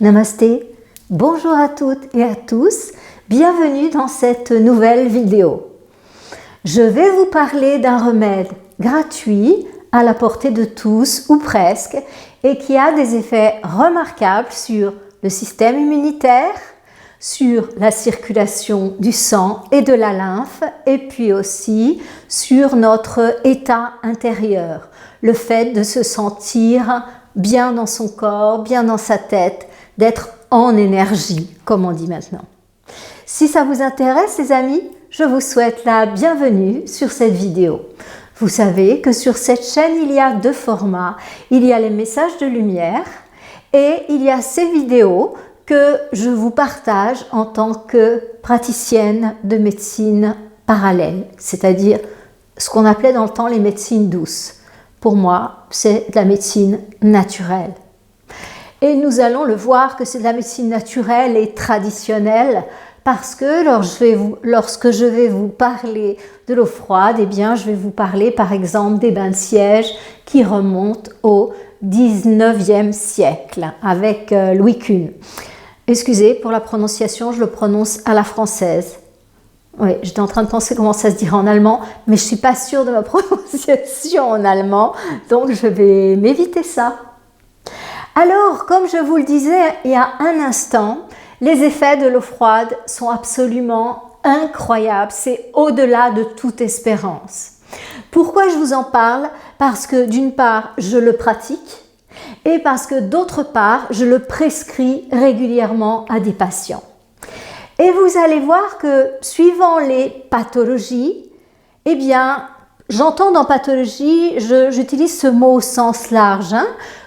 Namasté, bonjour à toutes et à tous, bienvenue dans cette nouvelle vidéo. Je vais vous parler d'un remède gratuit à la portée de tous ou presque et qui a des effets remarquables sur le système immunitaire, sur la circulation du sang et de la lymphe et puis aussi sur notre état intérieur, le fait de se sentir bien dans son corps, bien dans sa tête, d'être en énergie, comme on dit maintenant. Si ça vous intéresse, les amis, je vous souhaite la bienvenue sur cette vidéo. Vous savez que sur cette chaîne, il y a deux formats. Il y a les messages de lumière et il y a ces vidéos que je vous partage en tant que praticienne de médecine parallèle, c'est-à-dire ce qu'on appelait dans le temps les médecines douces. Pour moi, c'est de la médecine naturelle. Et nous allons le voir que c'est de la médecine naturelle et traditionnelle parce que lorsque je vais vous parler de l'eau froide, eh bien, je vais vous parler par exemple des bains de siège qui remontent au 19e siècle avec Louis Kuhn. Excusez pour la prononciation, je le prononce à la française. Oui, j'étais en train de penser comment ça se dirait en allemand, mais je ne suis pas sûre de ma prononciation en allemand, donc je vais m'éviter ça. Alors, comme je vous le disais il y a un instant, les effets de l'eau froide sont absolument incroyables, c'est au-delà de toute espérance. Pourquoi je vous en parle? Parce que d'une part, je le pratique, et parce que d'autre part, je le prescris régulièrement à des patients. Et vous allez voir que suivant les pathologies, eh bien, j'entends dans pathologie, j'utilise ce mot au sens large,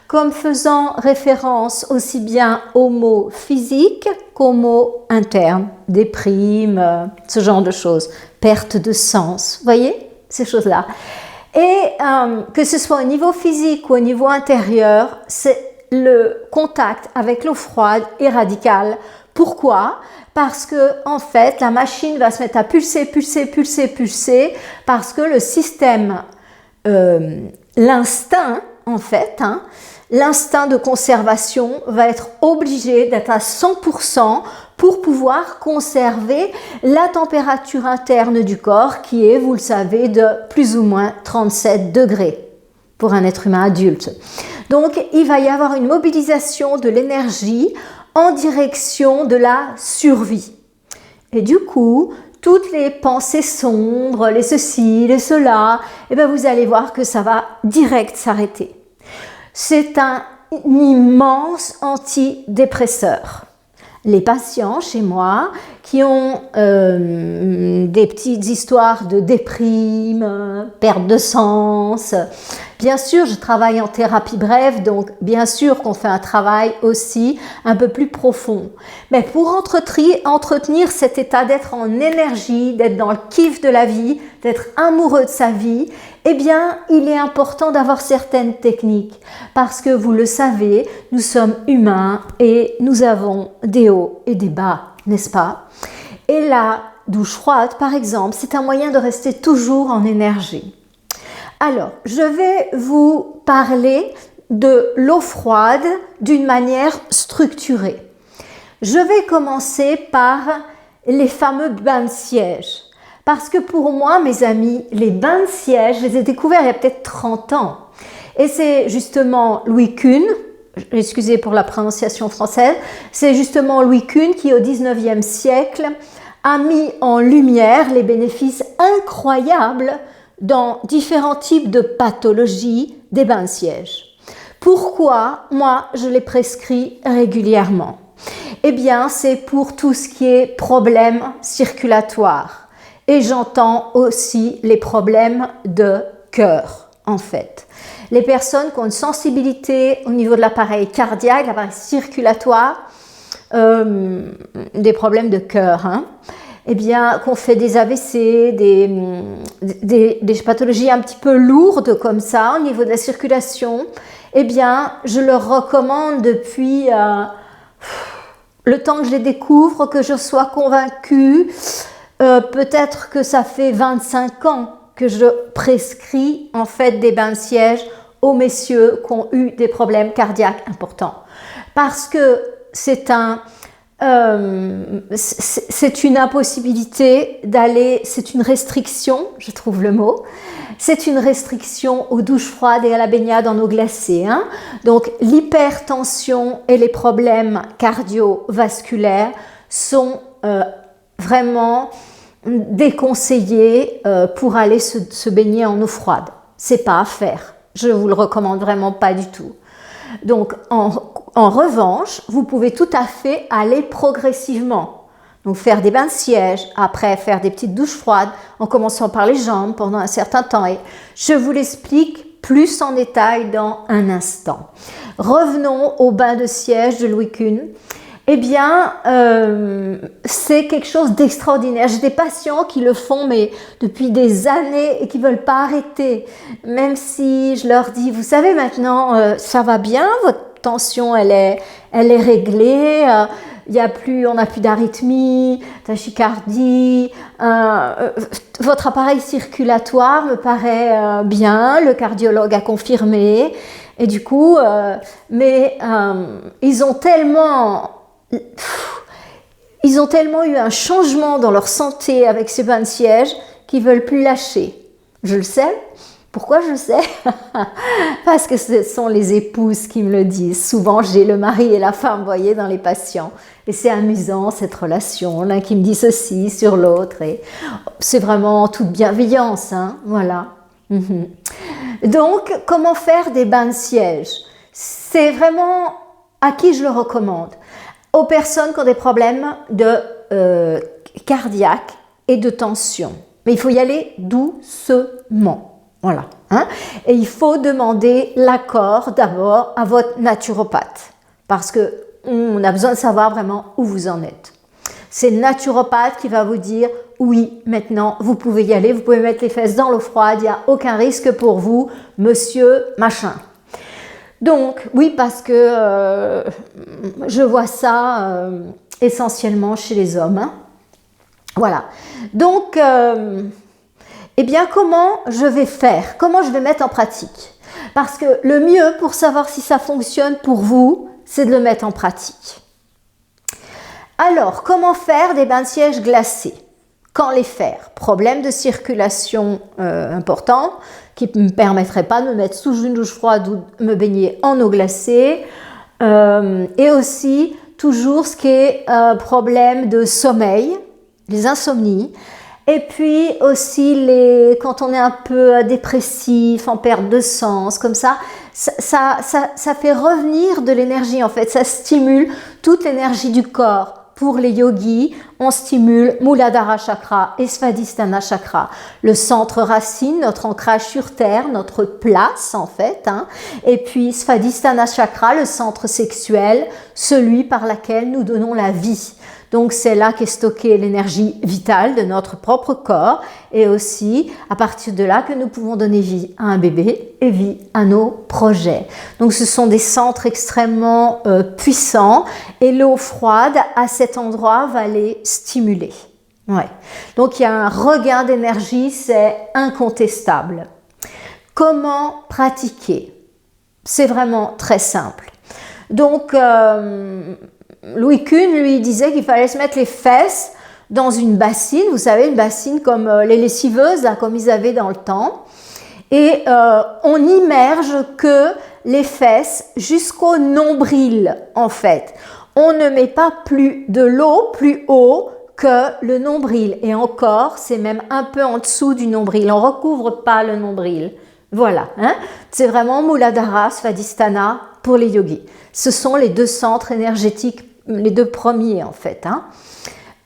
comme faisant référence aussi bien aux mots physiques qu'aux mots internes, déprime, ce genre de choses, perte de sens, vous voyez, ces choses-là. Et que ce soit au niveau physique ou au niveau intérieur, le contact avec l'eau froide est radical. Pourquoi? Parce que en fait, la machine va se mettre à pulser, pulser, pulser, pulser, parce que le système, l'instinct en fait, l'instinct de conservation va être obligé d'être à 100% pour pouvoir conserver la température interne du corps qui est, vous le savez, de plus ou moins 37 degrés pour un être humain adulte. Donc, il va y avoir une mobilisation de l'énergie en direction de la survie. Et du coup, toutes les pensées sombres, les ceci, les cela, eh bien vous allez voir que ça va direct s'arrêter. C'est un immense antidépresseur. Les patients chez moi qui ont des petites histoires de déprime, perte de sens. Bien sûr, je travaille en thérapie brève, donc bien sûr qu'on fait un travail aussi un peu plus profond. Mais pour entretenir cet état d'être en énergie, d'être dans le kiff de la vie, d'être amoureux de sa vie, eh bien, il est important d'avoir certaines techniques. Parce que vous le savez, nous sommes humains et nous avons des hauts et des bas, n'est-ce pas? Et la douche froide, par exemple, c'est un moyen de rester toujours en énergie. Alors, je vais vous parler de l'eau froide d'une manière structurée. Je vais commencer par les fameux bains de siège. Parce que pour moi, mes amis, les bains de siège, je les ai découverts il y a peut-être 30 ans. Et c'est justement Louis Kuhn, excusez pour la prononciation française, c'est justement Louis Kuhn qui, au 19e siècle, a mis en lumière les bénéfices incroyables dans différents types de pathologies des bains de siège. Pourquoi moi je les prescris régulièrement? Eh bien, c'est pour tout ce qui est problèmes circulatoires. Et j'entends aussi les problèmes de cœur, en fait. Les personnes qui ont une sensibilité au niveau de l'appareil cardiaque, de l'appareil circulatoire, des problèmes de cœur, eh bien, qu'on fait des AVC, des pathologies un petit peu lourdes comme ça, au niveau de la circulation, eh bien, je leur recommande depuis le temps que je les découvre, que je sois convaincue, peut-être que ça fait 25 ans que je prescris en fait des bains de siège aux messieurs qui ont eu des problèmes cardiaques importants. Parce que c'est une impossibilité d'aller, c'est une restriction, je trouve le mot, c'est une restriction aux douches froides et à la baignade en eau glacée. Hein. Donc l'hypertension et les problèmes cardiovasculaires sont vraiment déconseillés pour aller se baigner en eau froide. C'est pas à faire. Je vous le recommande vraiment pas du tout. Donc en revanche, vous pouvez tout à fait aller progressivement. Donc faire des bains de siège, après faire des petites douches froides, en commençant par les jambes pendant un certain temps. Et je vous l'explique plus en détail dans un instant. Revenons au bain de siège de Louis Kuhn. Eh bien, c'est quelque chose d'extraordinaire. J'ai des patients qui le font mais depuis des années et qui ne veulent pas arrêter. Même si je leur dis, vous savez maintenant, ça va bien, votre tension, elle est réglée, on n'a plus d'arythmie, tachycardie, votre appareil circulatoire me paraît bien, le cardiologue a confirmé. Et du coup, ils ont tellement eu un changement dans leur santé avec ces bains de siège qu'ils ne veulent plus lâcher. Je le sais. Pourquoi je le sais? Parce que ce sont les épouses qui me le disent. Souvent, j'ai le mari et la femme, vous voyez, dans les patients. Et c'est amusant, cette relation. L'un qui me dit ceci sur l'autre. Et c'est vraiment toute bienveillance, hein, voilà. Donc, comment faire des bains de siège? C'est vraiment à qui je le recommande? Aux personnes qui ont des problèmes de cardiaque et de tension. Mais il faut y aller doucement. Voilà. Hein? Et il faut demander l'accord d'abord à votre naturopathe. Parce qu'on a besoin de savoir vraiment où vous en êtes. C'est le naturopathe qui va vous dire oui, maintenant vous pouvez y aller, vous pouvez mettre les fesses dans l'eau froide, il n'y a aucun risque pour vous, monsieur machin. Donc, oui, parce que je vois ça essentiellement chez les hommes. Hein. Voilà. Donc, eh bien, comment je vais faire? Comment je vais mettre en pratique? Parce que le mieux pour savoir si ça fonctionne pour vous, c'est de le mettre en pratique. Alors, comment faire des bains de siège glacés? Quand les faire? Problème de circulation important, qui ne me permettrait pas de me mettre sous une douche froide ou de me baigner en eau glacée. Et aussi, toujours ce qui est problème de sommeil, les insomnies. Et puis aussi, quand on est un peu dépressif, en perte de sens, comme ça fait revenir de l'énergie en fait. Ça stimule toute l'énergie du corps. Pour les yogis, on stimule Muladhara Chakra et Svadhisthana Chakra, le centre racine, notre ancrage sur terre, notre place en fait, hein. Et puis Svadhisthana Chakra, le centre sexuel, celui par lequel nous donnons la vie. Donc c'est là qu'est stockée l'énergie vitale de notre propre corps et aussi à partir de là que nous pouvons donner vie à un bébé et vie à nos projets. Donc ce sont des centres extrêmement puissants et l'eau froide à cet endroit va les stimuler. Ouais. Donc il y a un regain d'énergie, c'est incontestable. Comment pratiquer? C'est vraiment très simple. Donc Louis Kuhn, lui, disait qu'il fallait se mettre les fesses dans une bassine, vous savez, une bassine comme les lessiveuses, là, comme ils avaient dans le temps. Et on n'immerge que les fesses jusqu'au nombril, en fait. On ne met pas plus de l'eau plus haut que le nombril. Et encore, c'est même un peu en dessous du nombril. On ne recouvre pas le nombril. Voilà, hein? C'est vraiment Muladhara, Svadhisthana pour les yogis. Ce sont les deux centres énergétiques, les deux premiers en fait, hein?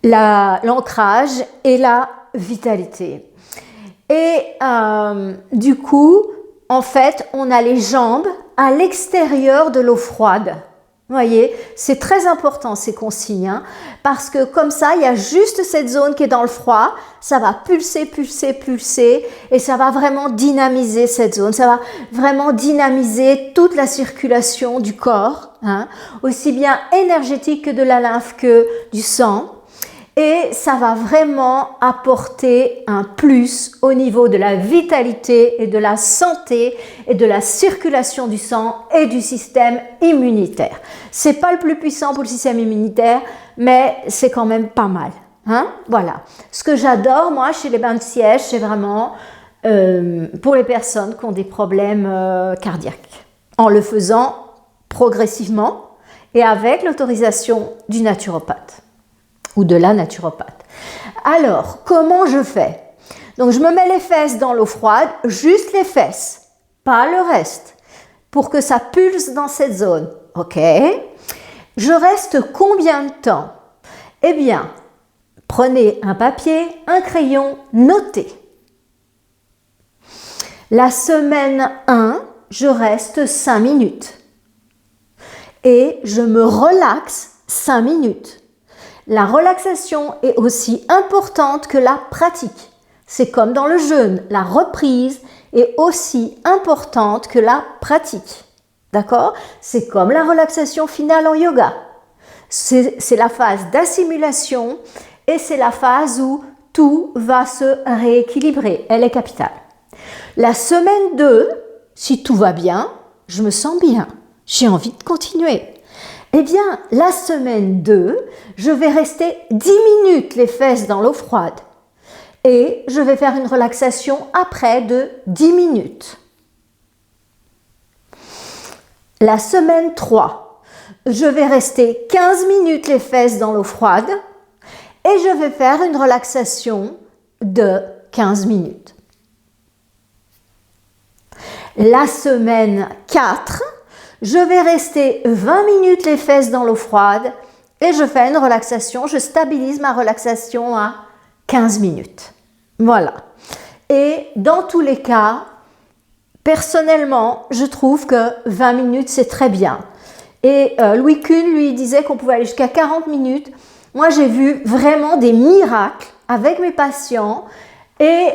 L'ancrage et la vitalité. Et du coup, en fait, on a les jambes à l'extérieur de l'eau froide. Vous voyez, c'est très important ces consignes, hein, parce que comme ça, il y a juste cette zone qui est dans le froid, ça va pulser, pulser, pulser, et ça va vraiment dynamiser cette zone, ça va vraiment dynamiser toute la circulation du corps, hein, aussi bien énergétique que de la lymphe que du sang. Et ça va vraiment apporter un plus au niveau de la vitalité et de la santé et de la circulation du sang et du système immunitaire. C'est pas le plus puissant pour le système immunitaire, mais c'est quand même pas mal. Hein? Voilà. Ce que j'adore, moi, chez les bains de siège, c'est vraiment pour les personnes qui ont des problèmes cardiaques. En le faisant progressivement et avec l'autorisation du naturopathe ou de la naturopathe. Alors, comment je fais? Donc, je me mets les fesses dans l'eau froide, juste les fesses, pas le reste, pour que ça pulse dans cette zone. Ok? Je reste combien de temps? Eh bien, prenez un papier, un crayon, notez. La semaine 1, je reste 5 minutes. Et je me relaxe 5 minutes. La relaxation est aussi importante que la pratique. C'est comme dans le jeûne, la reprise est aussi importante que la pratique. D'accord? C'est comme la relaxation finale en yoga. C'est la phase d'assimilation et c'est la phase où tout va se rééquilibrer. Elle est capitale. La semaine 2, si tout va bien, je me sens bien. J'ai envie de continuer. Eh bien, la semaine 2, je vais rester 10 minutes les fesses dans l'eau froide. Et je vais faire une relaxation après de 10 minutes. La semaine 3, je vais rester 15 minutes les fesses dans l'eau froide. Et je vais faire une relaxation de 15 minutes. La semaine 4, je vais rester 20 minutes les fesses dans l'eau froide et je fais une relaxation, je stabilise ma relaxation à 15 minutes. Voilà. Et dans tous les cas, personnellement, je trouve que 20 minutes, c'est très bien. Et Louis Kuhn, lui, disait qu'on pouvait aller jusqu'à 40 minutes. Moi, j'ai vu vraiment des miracles avec mes patients et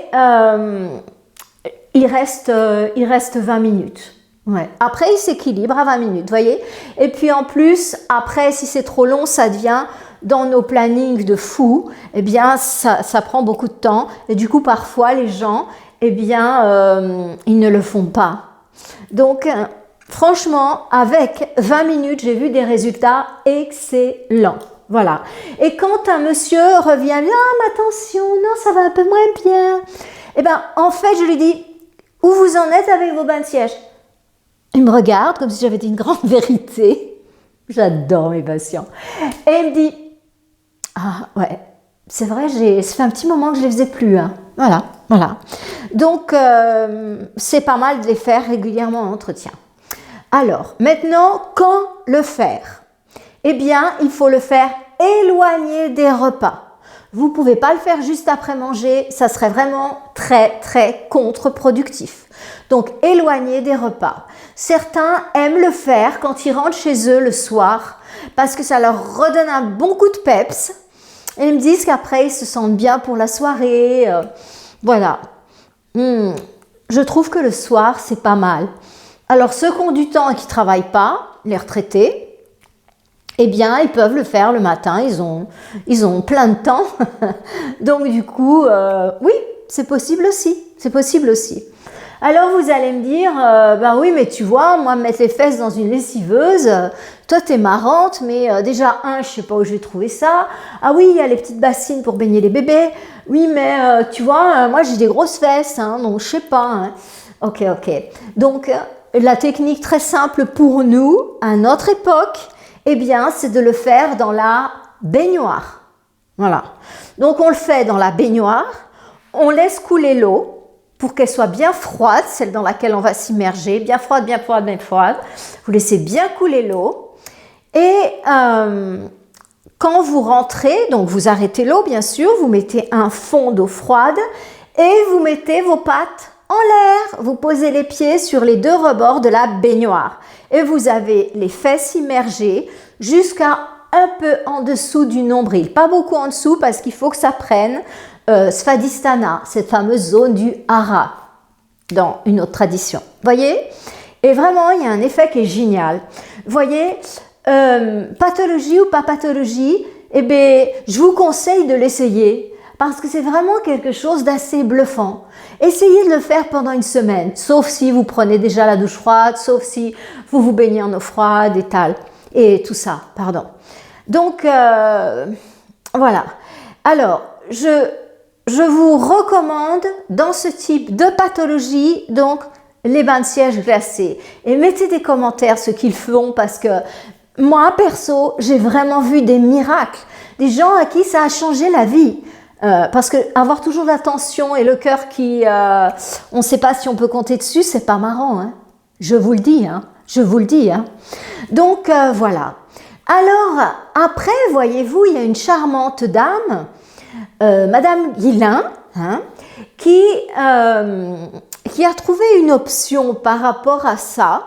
il reste 20 minutes. Ouais. Après, il s'équilibre à 20 minutes, voyez. Et puis en plus, après, si c'est trop long, ça devient dans nos plannings de fou. Eh bien, ça prend beaucoup de temps. Et du coup, parfois, les gens, eh bien, ils ne le font pas. Donc, franchement, avec 20 minutes, j'ai vu des résultats excellents. Voilà. Et quand un monsieur revient, ah, ma tension, non, ça va un peu moins bien. Eh bien, en fait, je lui dis, où vous en êtes avec vos bains de siège? Il me regarde comme si j'avais dit une grande vérité. J'adore mes patients. Et il me dit, ah ouais, c'est vrai, ça fait un petit moment que je ne les faisais plus. Hein. Voilà. Donc, c'est pas mal de les faire régulièrement en entretien. Alors, maintenant, quand le faire? Eh bien, il faut le faire éloigné des repas. Vous ne pouvez pas le faire juste après manger, ça serait vraiment très, très contre-productif. Donc, éloigné des repas. Certains aiment le faire quand ils rentrent chez eux le soir parce que ça leur redonne un bon coup de peps. Et ils me disent qu'après, ils se sentent bien pour la soirée. Voilà. Je trouve que le soir, c'est pas mal. Alors, ceux qui ont du temps et qui ne travaillent pas, les retraités, eh bien, ils peuvent le faire le matin, ils ont plein de temps. Donc, du coup, oui, c'est possible aussi. Alors, vous allez me dire, ben oui, mais tu vois, moi, mettre les fesses dans une lessiveuse, toi, t'es marrante, mais déjà, je sais pas où je vais trouver ça. Ah oui, il y a les petites bassines pour baigner les bébés. Oui, mais tu vois, moi, j'ai des grosses fesses, hein, donc je sais pas. Hein. Ok. Donc, la technique très simple pour nous, à notre époque, eh bien, c'est de le faire dans la baignoire. Voilà. Donc, on le fait dans la baignoire. On laisse couler l'eau pour qu'elle soit bien froide, celle dans laquelle on va s'immerger. Bien froide. Vous laissez bien couler l'eau. Et quand vous rentrez, donc vous arrêtez l'eau, bien sûr. Vous mettez un fond d'eau froide et vous mettez vos pattes en l'air. Vous posez les pieds sur les deux rebords de la baignoire. Et vous avez les fesses immergées jusqu'à un peu en dessous du nombril. Pas beaucoup en dessous parce qu'il faut que ça prenne Svadhisthana, cette fameuse zone du hara, dans une autre tradition. Voyez? Et vraiment, il y a un effet qui est génial. Voyez, pathologie ou pas pathologie, eh bien, je vous conseille de l'essayer parce que c'est vraiment quelque chose d'assez bluffant. Essayez de le faire pendant une semaine, sauf si vous prenez déjà la douche froide, sauf si vous vous baignez en eau froide et tout ça, pardon. Donc, voilà. Alors, je vous recommande dans ce type de pathologie, donc, les bains de siège glacés. Et mettez des commentaires ce qu'ils font parce que moi, perso, j'ai vraiment vu des miracles. Des gens à qui ça a changé la vie. Parce que avoir toujours la tension et le cœur qui, on ne sait pas si on peut compter dessus, c'est pas marrant, hein. Je vous le dis, hein. Je vous le dis, hein. Donc voilà. Alors après, voyez-vous, il y a une charmante dame, Madame Guillain, hein, qui a trouvé une option par rapport à ça.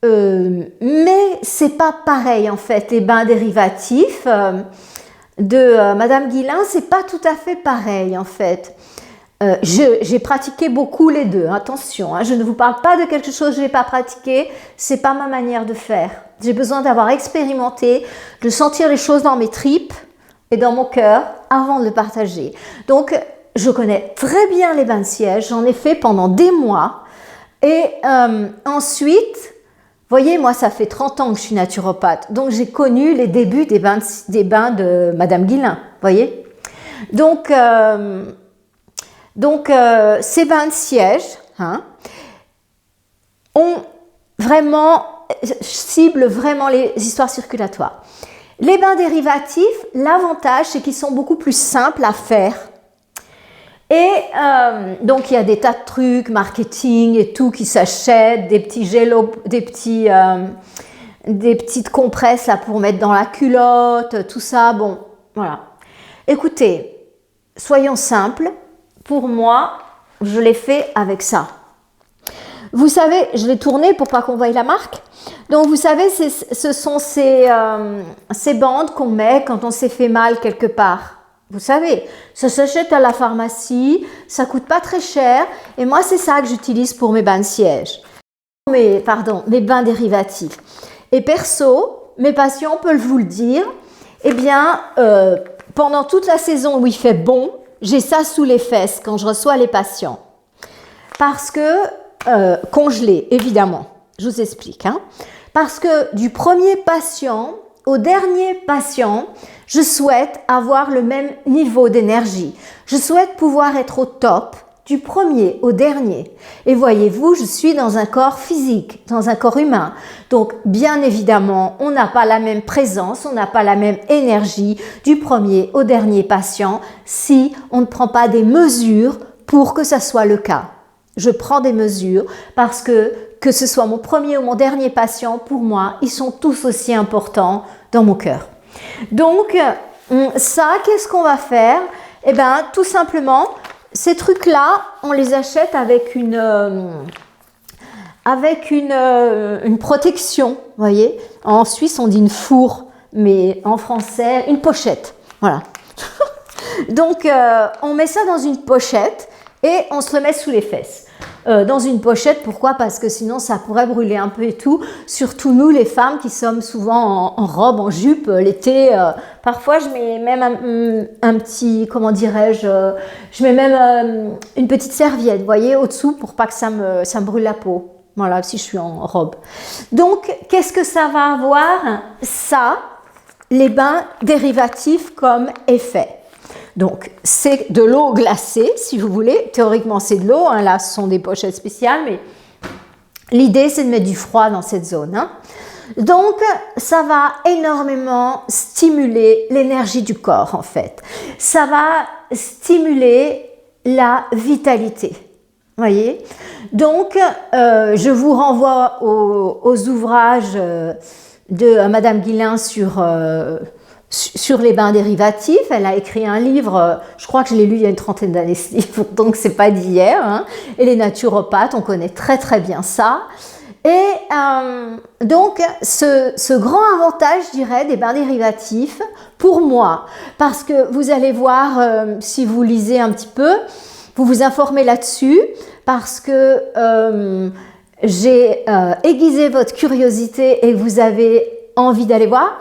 Mais c'est pas pareil en fait. Les bains dérivatifs de Madame Guillain, c'est pas tout à fait pareil en fait. J'ai pratiqué beaucoup les deux, attention, hein, je ne vous parle pas de quelque chose que je n'ai pas pratiqué, c'est pas ma manière de faire. J'ai besoin d'avoir expérimenté, de sentir les choses dans mes tripes et dans mon cœur avant de le partager. Donc, je connais très bien les bains de siège, j'en ai fait pendant des mois. Et ensuite, voyez, moi, ça fait 30 ans que je suis naturopathe, donc j'ai connu les débuts des bains de Madame Guillain, voyez. Donc ces bains de siège, hein, ciblent vraiment les histoires circulatoires. Les bains dérivatifs, l'avantage, c'est qu'ils sont beaucoup plus simples à faire. Et donc, il y a des tas de trucs, marketing et tout qui s'achètent, des petits gélos, des petites compresses là pour mettre dans la culotte, tout ça. Bon, voilà. Écoutez, soyons simples. Pour moi, je l'ai fait avec ça. Vous savez, je l'ai tourné pour pas qu'on voie la marque. Donc, vous savez, ce sont ces bandes qu'on met quand on s'est fait mal quelque part. Vous savez, ça s'achète à la pharmacie, ça coûte pas très cher. Et moi, c'est ça que j'utilise pour mes bains de siège. Mes bains dérivatifs. Et perso, mes patients peuvent vous le dire, eh bien, pendant toute la saison où il fait bon, j'ai ça sous les fesses quand je reçois les patients. Parce que, congelé, évidemment, je vous explique. Hein. Parce que du premier patient au dernier patient, je souhaite avoir le même niveau d'énergie. Je souhaite pouvoir être au top du premier au dernier. Et voyez-vous, je suis dans un corps physique, dans un corps humain. Donc, bien évidemment, on n'a pas la même présence, on n'a pas la même énergie du premier au dernier patient si on ne prend pas des mesures pour que ça soit le cas. Je prends des mesures parce que ce soit mon premier ou mon dernier patient, pour moi, ils sont tous aussi importants dans mon cœur. Donc, ça, qu'est-ce qu'on va faire? Eh bien, tout simplement, ces trucs-là, on les achète avec une protection, vous voyez. En Suisse, on dit une fourre, mais en français, une pochette. Voilà. Donc, on met ça dans une pochette et on se le met sous les fesses. Dans une pochette, pourquoi? Parce que sinon ça pourrait brûler un peu et tout, surtout nous les femmes qui sommes souvent en robe, en jupe l'été, parfois je mets même un petit, comment dirais-je, je mets même une petite serviette, vous voyez, au-dessous pour pas que ça me brûle la peau, voilà, si je suis en robe. Donc, qu'est-ce que ça va avoir? Ça, les bains dérivatifs comme effet. Donc, c'est de l'eau glacée, si vous voulez. Théoriquement, c'est de l'eau. Hein. Là, ce sont des pochettes spéciales, mais l'idée, c'est de mettre du froid dans cette zone. Hein. Donc, ça va énormément stimuler l'énergie du corps, en fait. Ça va stimuler la vitalité. Vous voyez? Donc, je vous renvoie aux ouvrages de Madame Guillain sur les bains dérivatifs. Elle a écrit un livre, je crois que je l'ai lu il y a une trentaine d'années ce livre, donc c'est pas d'hier. Hein. Et les naturopathes, on connaît très très bien ça. Et donc ce grand avantage, je dirais, des bains dérivatifs, pour moi, parce que vous allez voir, si vous lisez un petit peu, vous vous informez là-dessus, parce que j'ai aiguisé votre curiosité et vous avez envie d'aller voir.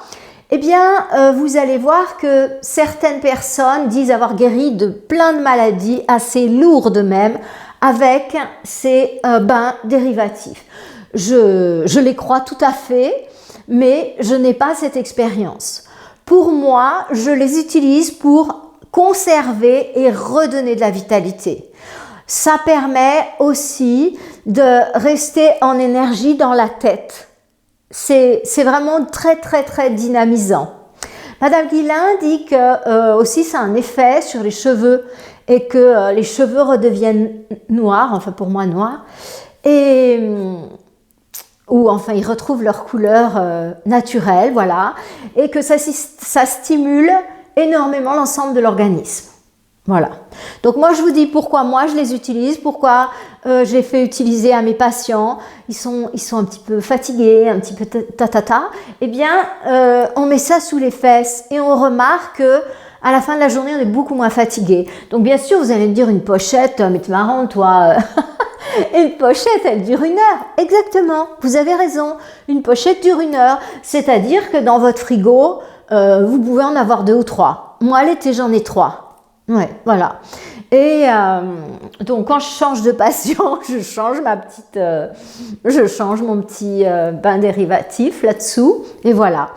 eh bien, vous allez voir que certaines personnes disent avoir guéri de plein de maladies assez lourdes même avec ces bains dérivatifs. Je les crois tout à fait, mais je n'ai pas cette expérience. Pour moi, je les utilise pour conserver et redonner de la vitalité. Ça permet aussi de rester en énergie dans la tête. C'est vraiment très très très dynamisant. Madame Guillain dit que aussi ça a un effet sur les cheveux et que les cheveux redeviennent noirs, enfin pour moi noirs, ou enfin ils retrouvent leur couleur naturelle, voilà, et que ça stimule énormément l'ensemble de l'organisme. Voilà. Donc moi je vous dis pourquoi moi je les utilise, pourquoi j'ai fait utiliser à mes patients. Ils sont un petit peu fatigués, un petit peu tatata. Eh bien, on met ça sous les fesses et on remarque que à la fin de la journée, on est beaucoup moins fatigué. Donc bien sûr, vous allez me dire une pochette, mais t'es marrant toi. Une pochette, elle dure 1 heure. Exactement, vous avez raison. Une pochette dure 1 heure. C'est-à-dire que dans votre frigo, vous pouvez en avoir 2 ou 3. Moi, l'été, j'en ai 3. Ouais, voilà. Et donc, quand je change de patient, je change mon petit bain dérivatif là-dessous. Et voilà.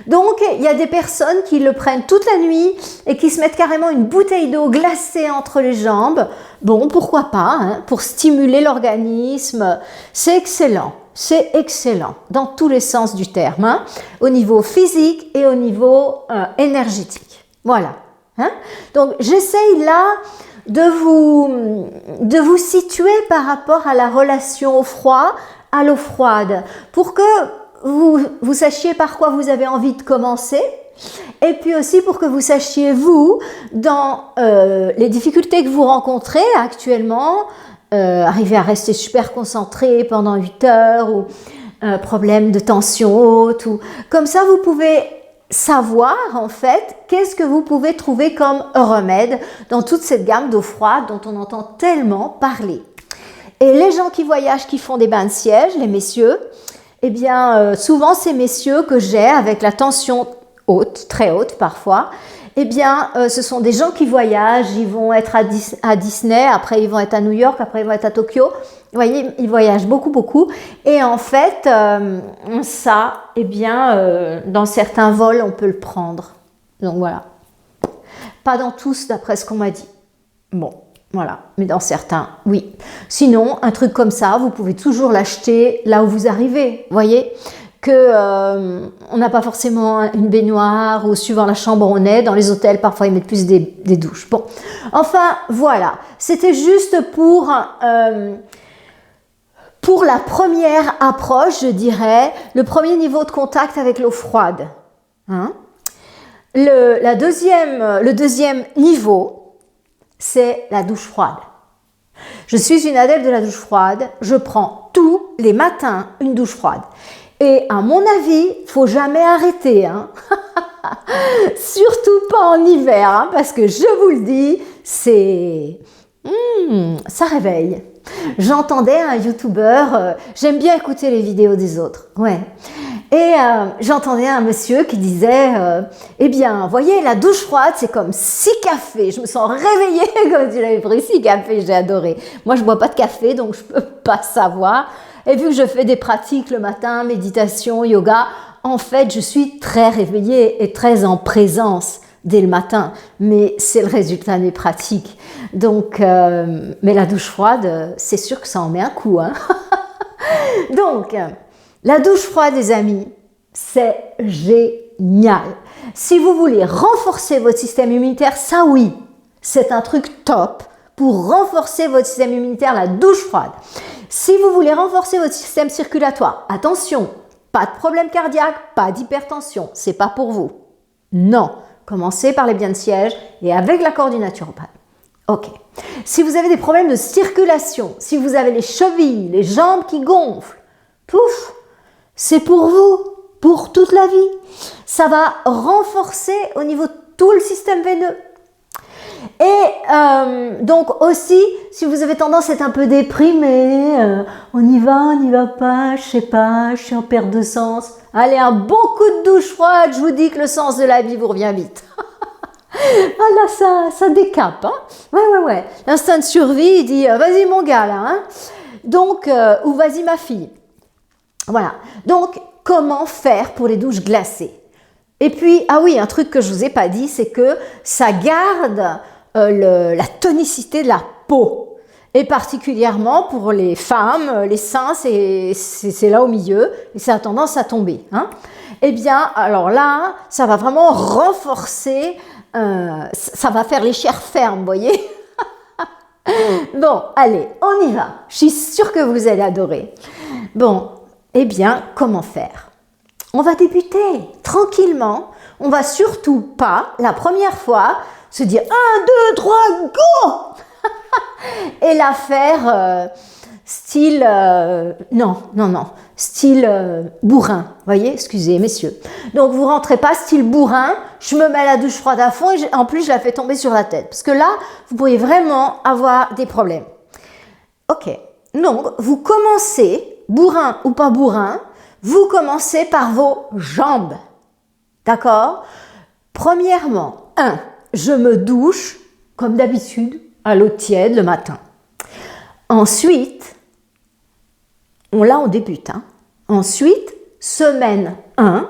Donc, il y a des personnes qui le prennent toute la nuit et qui se mettent carrément une bouteille d'eau glacée entre les jambes. Bon, pourquoi pas, hein, pour stimuler l'organisme. C'est excellent. C'est excellent dans tous les sens du terme, hein, au niveau physique et au niveau énergétique. Voilà. Hein? Donc, j'essaye là de vous situer par rapport à la relation au froid, à l'eau froide, pour que vous sachiez par quoi vous avez envie de commencer, et puis aussi pour que vous sachiez, vous, dans les difficultés que vous rencontrez actuellement, arriver à rester super concentré pendant 8 heures, ou problème de tension haute, ou comme ça vous pouvez savoir en fait qu'est-ce que vous pouvez trouver comme remède dans toute cette gamme d'eau froide dont on entend tellement parler. Et les gens qui voyagent, qui font des bains de siège, les messieurs, eh bien souvent ces messieurs que j'ai avec la tension haute, très haute parfois, eh bien ce sont des gens qui voyagent, ils vont être à Disney, après ils vont être à New York, après ils vont être à Tokyo. Vous voyez, ils voyagent beaucoup. Et en fait, ça, eh bien, dans certains vols, on peut le prendre. Donc voilà. Pas dans tous, d'après ce qu'on m'a dit. Bon, voilà. Mais dans certains, oui. Sinon, un truc comme ça, vous pouvez toujours l'acheter là où vous arrivez. Vous voyez on n'a pas forcément une baignoire ou suivant la chambre où on est. Dans les hôtels, parfois, ils mettent plus des douches. Bon, enfin, voilà. C'était juste pour la première approche, je dirais, le premier niveau de contact avec l'eau froide. Hein? Le deuxième niveau, c'est la douche froide. Je suis une adepte de la douche froide. Je prends tous les matins une douche froide. Et à mon avis, il ne faut jamais arrêter. Hein? Surtout pas en hiver, hein, parce que je vous le dis, ça réveille. J'entendais un youtubeur, j'aime bien écouter les vidéos des autres, ouais. Et j'entendais un monsieur qui disait, eh bien, voyez, la douche froide, c'est comme 6 cafés. Je me sens réveillée comme si j'avais pris 6 cafés, j'ai adoré. Moi, je ne bois pas de café, donc je ne peux pas savoir. Et vu que je fais des pratiques le matin, méditation, yoga, en fait, je suis très réveillée et très en présence dès le matin, mais c'est le résultat des pratiques. Donc, mais la douche froide, c'est sûr que ça en met un coup. Hein. Donc, la douche froide, les amis, c'est génial. Si vous voulez renforcer votre système immunitaire, ça oui, c'est un truc top pour renforcer votre système immunitaire, la douche froide. Si vous voulez renforcer votre système circulatoire, attention, pas de problème cardiaque, pas d'hypertension, c'est pas pour vous. Non. Commencez par les biens de siège et avec l'accord du naturopathe. Ok. Si vous avez des problèmes de circulation, si vous avez les chevilles, les jambes qui gonflent, pouf, c'est pour vous, pour toute la vie. Ça va renforcer au niveau de tout le système veineux. Et donc aussi, si vous avez tendance à être un peu déprimé, on y va pas, je sais pas, je suis en perte de sens. Allez, un bon coup de douche froide, je vous dis que le sens de la vie vous revient vite. Ah là, ça décape, hein. Ouais. L'instinct de survie, il dit, vas-y mon gars, là, hein. Donc, ou vas-y ma fille. Voilà. Donc, comment faire pour les douches glacées? Et puis, ah oui, un truc que je vous ai pas dit, c'est que ça garde la tonicité de la peau. Et particulièrement pour les femmes, les seins, c'est là au milieu, et ça a tendance à tomber, hein. Eh bien, alors là, ça va vraiment renforcer, ça va faire les chairs fermes, vous voyez. Bon, allez, on y va. Je suis sûre que vous allez adorer. Bon, eh bien, comment faire? On va débuter tranquillement. On va surtout pas, la première fois, se dire 1, 2, 3, go et la faire style, non, style bourrin. Voyez, excusez, messieurs. Donc, vous rentrez pas style bourrin, je me mets la douche froide à fond et en plus, je la fais tomber sur la tête. Parce que là, vous pourriez vraiment avoir des problèmes. Ok, donc, vous commencez, bourrin ou pas bourrin, vous commencez par vos jambes. D'accord? Premièrement, je me douche, comme d'habitude, à l'eau tiède le matin. Ensuite, là on débute. Hein. Ensuite, semaine 1,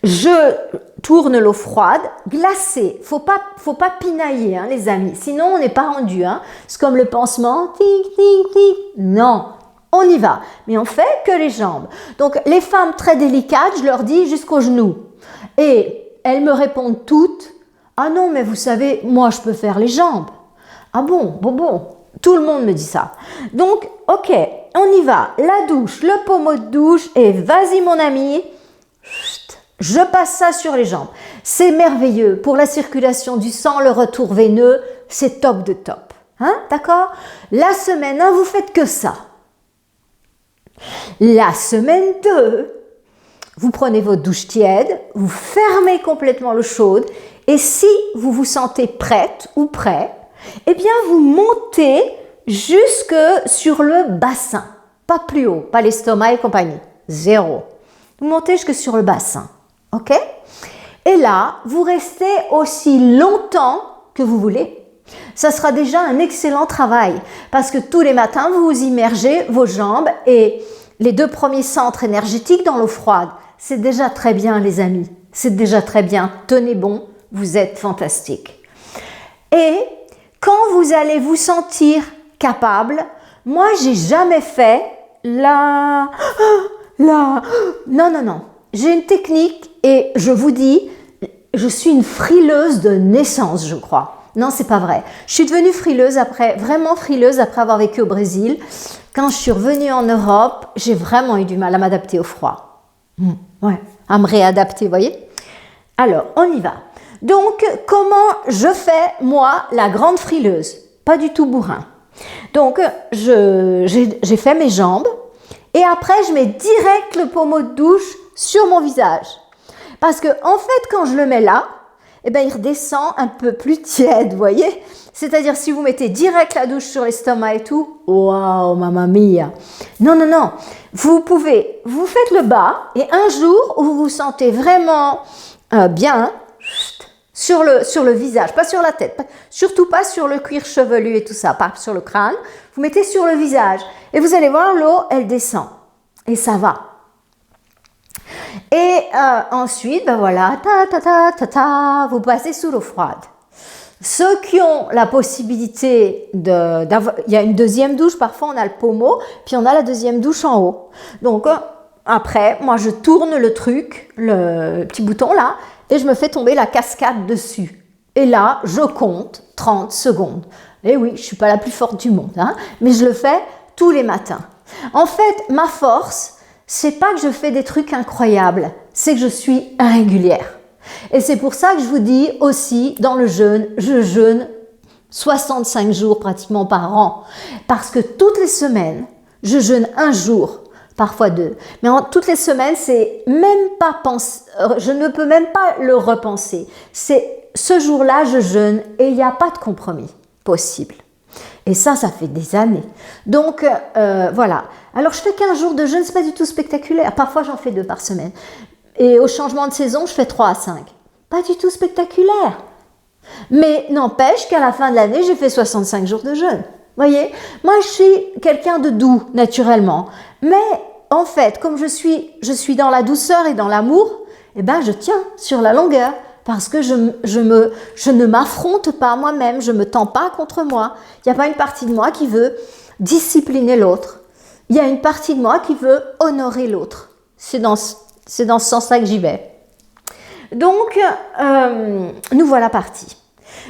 je tourne l'eau froide, glacée. Faut pas pinailler, hein, les amis. Sinon, on n'est pas rendu. Hein. C'est comme le pansement. Tic, tic, tic. Non, on y va. Mais on fait que les jambes. Donc, les femmes très délicates, je leur dis jusqu'aux genoux. Et elles me répondent toutes, ah non, mais vous savez, moi, je peux faire les jambes. Ah bon. Tout le monde me dit ça. Donc, ok, on y va. La douche, le pommeau de douche et vas-y mon ami, je passe ça sur les jambes. C'est merveilleux pour la circulation du sang, le retour veineux, c'est top de top. Hein, d'accord? La semaine 1, vous faites que ça. La semaine 2, vous prenez votre douche tiède, vous fermez complètement l'eau chaude et si vous vous sentez prête ou prêt, eh bien vous montez jusque sur le bassin. Pas plus haut, pas l'estomac et compagnie. 0. Vous montez jusque sur le bassin. Ok? Et là, vous restez aussi longtemps que vous voulez. Ça sera déjà un excellent travail parce que tous les matins, vous immergez vos jambes et les 2 premiers centres énergétiques dans l'eau froide. C'est déjà très bien, les amis. C'est déjà très bien. Tenez bon, vous êtes fantastiques. Et quand vous allez vous sentir capable, moi, j'ai jamais fait non. J'ai une technique et je vous dis, je suis une frileuse de naissance, je crois. Non, c'est pas vrai. Je suis devenue vraiment frileuse après avoir vécu au Brésil. Quand je suis revenue en Europe, j'ai vraiment eu du mal à m'adapter au froid. Ouais, à me réadapter, vous voyez. Alors, on y va. Donc, comment je fais, moi, la grande frileuse? Pas du tout bourrin. Donc, j'ai fait mes jambes et après, je mets direct le pommeau de douche sur mon visage. Parce que, en fait, quand je le mets là, eh ben, il redescend un peu plus tiède, vous voyez? C'est-à-dire, si vous mettez direct la douche sur l'estomac et tout, waouh, mamma mia! Non. Vous faites le bas et un jour où vous vous sentez vraiment bien, sur le visage, pas sur la tête, surtout pas sur le cuir chevelu et tout ça, pas sur le crâne, vous mettez sur le visage et vous allez voir l'eau, elle descend et ça va. Et ensuite, ben voilà, vous passez sous l'eau froide. Ceux qui ont la possibilité d'avoir, il y a une deuxième douche, parfois on a le pommeau, puis on a la deuxième douche en haut. Donc après, moi je tourne le truc, le petit bouton là, et je me fais tomber la cascade dessus. Et là, je compte 30 secondes. Et oui, je ne suis pas la plus forte du monde, hein, mais je le fais tous les matins. En fait, ma force, c'est pas que je fais des trucs incroyables, c'est que je suis régulière. Et c'est pour ça que je vous dis aussi, dans le jeûne, je jeûne 65 jours pratiquement par an. Parce que toutes les semaines, je jeûne un jour, parfois 2. Mais toutes les semaines, c'est même pas je ne peux même pas le repenser. C'est ce jour-là, je jeûne et il n'y a pas de compromis possible. Et ça fait des années. Donc, voilà. Alors, je fais 15 jours de jeûne, ce n'est pas du tout spectaculaire. Parfois, j'en fais 2 par semaine. Et au changement de saison, je fais 3 à 5. Pas du tout spectaculaire. Mais n'empêche qu'à la fin de l'année, j'ai fait 65 jours de jeûne. Voyez, moi, je suis quelqu'un de doux, naturellement. Mais, en fait, comme je suis dans la douceur et dans l'amour, eh ben, je tiens sur la longueur. Parce que je ne m'affronte pas moi-même, je ne me tends pas contre moi. Il n'y a pas une partie de moi qui veut discipliner l'autre. Il y a une partie de moi qui veut honorer l'autre. C'est dans ce sens-là que j'y vais. Donc, nous voilà partis.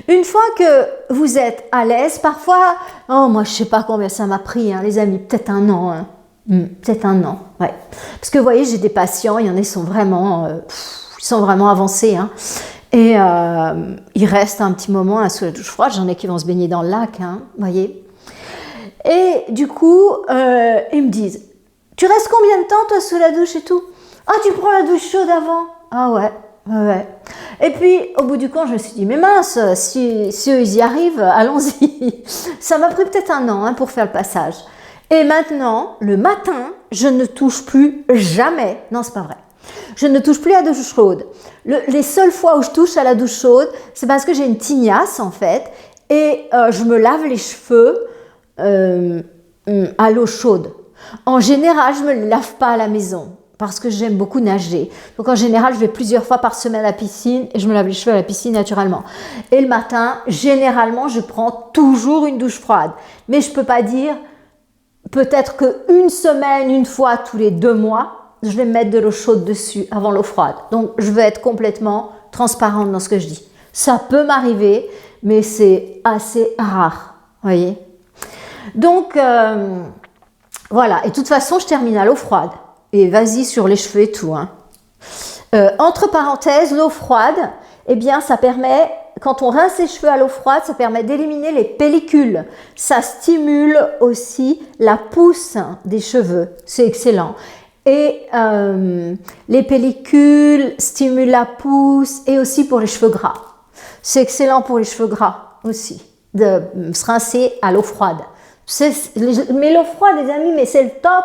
Une fois que vous êtes à l'aise, parfois, moi je ne sais pas combien ça m'a pris, hein, les amis, peut-être un an. Hein. Peut-être un an, ouais. Parce que vous voyez, j'ai des patients, il y en a qui sont vraiment... ils sont vraiment avancés. Hein. Et ils restent un petit moment sous la douche froide. J'en ai qui vont se baigner dans le lac, hein, voyez. Et du coup, ils me disent, tu restes combien de temps, toi, sous la douche et tout? Ah, tu prends la douche chaude avant? Ah ouais. Et puis, au bout du compte, je me suis dit, mais mince, si eux, ils y arrivent, allons-y. Ça m'a pris peut-être un an, hein, pour faire le passage. Et maintenant, le matin, je ne touche plus jamais. Non, c'est pas vrai. Je ne touche plus à la douche chaude. Les seules fois où je touche à la douche chaude, c'est parce que j'ai une tignasse en fait et je me lave les cheveux à l'eau chaude. En général, je ne me les lave pas à la maison parce que j'aime beaucoup nager. Donc en général, je vais plusieurs fois par semaine à la piscine et je me lave les cheveux à la piscine naturellement. Et le matin, généralement, je prends toujours une douche froide. Mais je ne peux pas dire peut-être qu'une semaine, une fois tous les 2 mois, je vais mettre de l'eau chaude dessus avant l'eau froide. Donc, je vais être complètement transparente dans ce que je dis. Ça peut m'arriver, mais c'est assez rare, voyez. Donc, voilà. Et de toute façon, je termine à l'eau froide. Et vas-y sur les cheveux et tout. Hein. Entre parenthèses, l'eau froide, eh bien, ça permet, quand on rince les cheveux à l'eau froide, ça permet d'éliminer les pellicules. Ça stimule aussi la pousse des cheveux. C'est excellent. Et les pellicules stimulent la pousse et aussi pour les cheveux gras. C'est excellent pour les cheveux gras aussi, de se rincer à l'eau froide. Mais l'eau froide, les amis, mais c'est le top.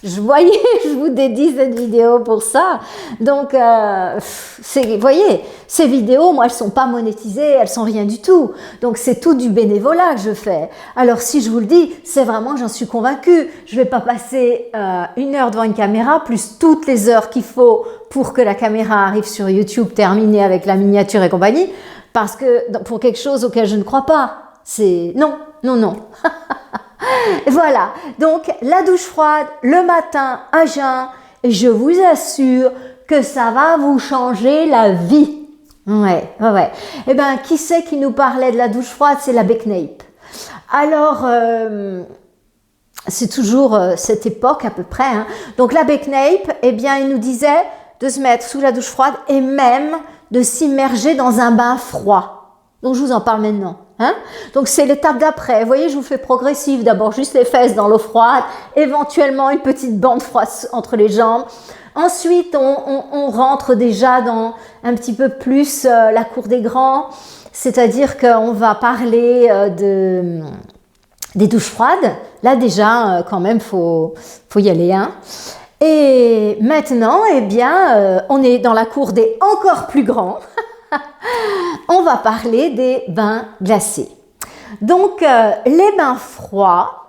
Je vous dédie cette vidéo pour ça. Donc, vous voyez, ces vidéos, moi, elles ne sont pas monétisées, elles ne sont rien du tout. Donc, c'est tout du bénévolat que je fais. Alors, si je vous le dis, c'est vraiment, j'en suis convaincue. Je ne vais pas passer 1 heure devant une caméra, plus toutes les heures qu'il faut pour que la caméra arrive sur YouTube terminée avec la miniature et compagnie, parce que pour quelque chose auquel je ne crois pas, c'est non. Voilà, donc la douche froide le matin à jeun, et je vous assure que ça va vous changer la vie. Ouais. Eh bien, qui c'est qui nous parlait de la douche froide? C'est l'abbé Kneip. Alors, c'est toujours cette époque à peu près. Hein. Donc l'abbé Kneip, eh bien, il nous disait de se mettre sous la douche froide et même de s'immerger dans un bain froid. Donc je vous en parle maintenant. Hein? Donc c'est l'étape d'après. Vous voyez, je vous fais progressive. D'abord juste les fesses dans l'eau froide, éventuellement une petite bande froide entre les jambes. Ensuite, on rentre déjà dans un petit peu plus la cour des grands, c'est-à-dire qu'on va parler des douches froides. Là déjà, quand même, faut y aller. Hein? Et maintenant, eh bien, on est dans la cour des encore plus grands. On va parler des bains glacés. Donc, les bains froids,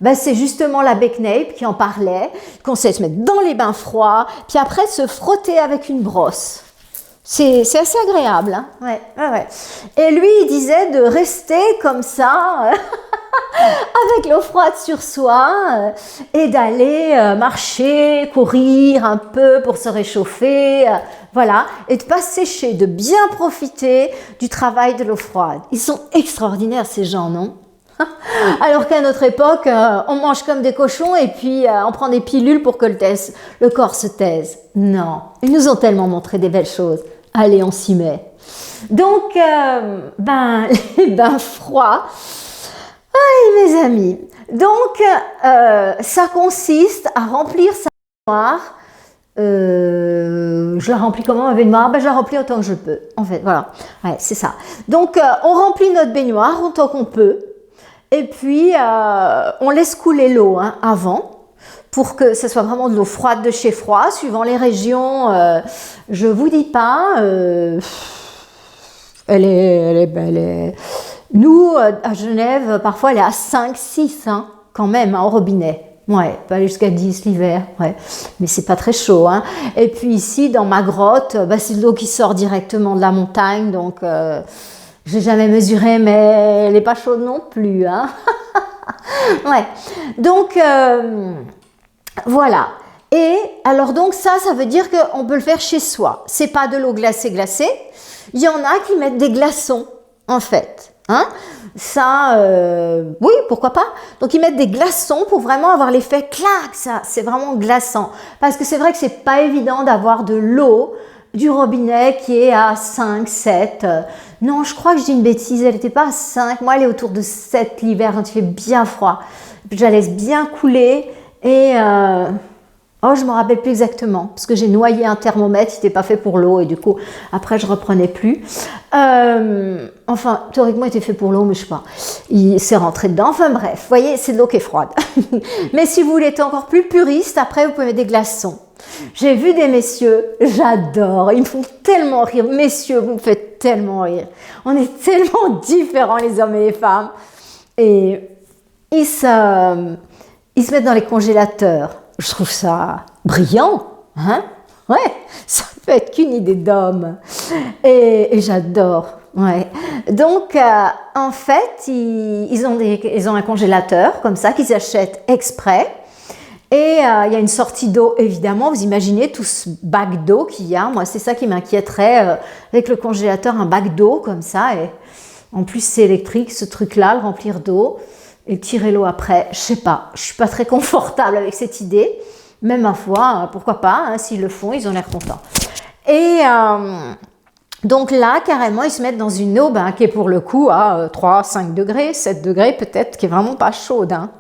ben, c'est justement l'abbé Kneip qui en parlait, qu'on sait se mettre dans les bains froids, puis après se frotter avec une brosse. C'est assez agréable. Hein? Ouais. Et lui, il disait de rester comme ça, avec l'eau froide sur soi, et d'aller marcher, courir un peu pour se réchauffer, voilà, et de pas se sécher, de bien profiter du travail de l'eau froide. Ils sont extraordinaires ces gens, non? Alors qu'à notre époque, on mange comme des cochons et puis on prend des pilules pour que le corps se taise. Non, ils nous ont tellement montré des belles choses. Allez, on s'y met. Donc, les bains froids. Aïe, mes amis. Donc, ça consiste à remplir sa baignoire je la remplis comment ma baignoire? Ben, je la remplis autant que je peux, en fait, voilà. Ouais, c'est ça. Donc, on remplit notre baignoire autant qu'on peut. Et puis, on laisse couler l'eau hein, avant, pour que ce soit vraiment de l'eau froide de chez froid, suivant les régions. Je vous dis pas, elle est... Nous, à Genève, parfois, elle est à 5, 6, hein, quand même, hein, au robinet. Ouais, peut aller jusqu'à 10 l'hiver, ouais. Mais c'est pas très chaud, hein. Et puis ici, dans ma grotte, bah, c'est de l'eau qui sort directement de la montagne, donc j'ai jamais mesuré, mais elle est pas chaude non plus, hein. Ouais. Donc, voilà. Et alors donc ça veut dire qu'on peut le faire chez soi. C'est pas de l'eau glacée. Il y en a qui mettent des glaçons, en fait. Hein? Ça, oui, pourquoi pas. Donc ils mettent des glaçons pour vraiment avoir l'effet clac, ça, c'est vraiment glaçant. Parce que c'est vrai que c'est pas évident d'avoir de l'eau du robinet qui est à 5, 7. Non, je crois que je dis une bêtise, elle n'était pas à 5. Moi, elle est autour de 7 l'hiver quand il fait bien froid. Puis je la laisse bien couler et... Oh, je ne me rappelle plus exactement, parce que j'ai noyé un thermomètre, il n'était pas fait pour l'eau, et du coup, après, je ne reprenais plus. Enfin, théoriquement, il était fait pour l'eau, mais je ne sais pas. Il s'est rentré dedans. Enfin bref, vous voyez, c'est de l'eau qui est froide. Mais si vous voulez être encore plus puriste, après, vous pouvez mettre des glaçons. J'ai vu des messieurs, j'adore, ils me font tellement rire. Messieurs, vous me faites tellement rire. On est tellement différents, les hommes et les femmes. Et ils se mettent dans les congélateurs. Je trouve ça brillant, hein? Ouais, ça peut être qu'une idée d'homme. Et j'adore, ouais. Donc, en fait, ils ont un congélateur comme ça qu'ils achètent exprès. Et il y a une sortie d'eau, évidemment. Vous imaginez tout ce bac d'eau qu'il y a. Moi, c'est ça qui m'inquiéterait avec le congélateur, un bac d'eau comme ça. Et en plus, c'est électrique, ce truc-là, le remplir d'eau. Et tirer l'eau après, je sais pas, je suis pas très confortable avec cette idée, mais ma foi, pourquoi pas, hein, s'ils le font, ils ont l'air contents. Et donc là, carrément, ils se mettent dans une eau qui est pour le coup à 3, 5 degrés, 7 degrés peut-être, qui est vraiment pas chaude, hein.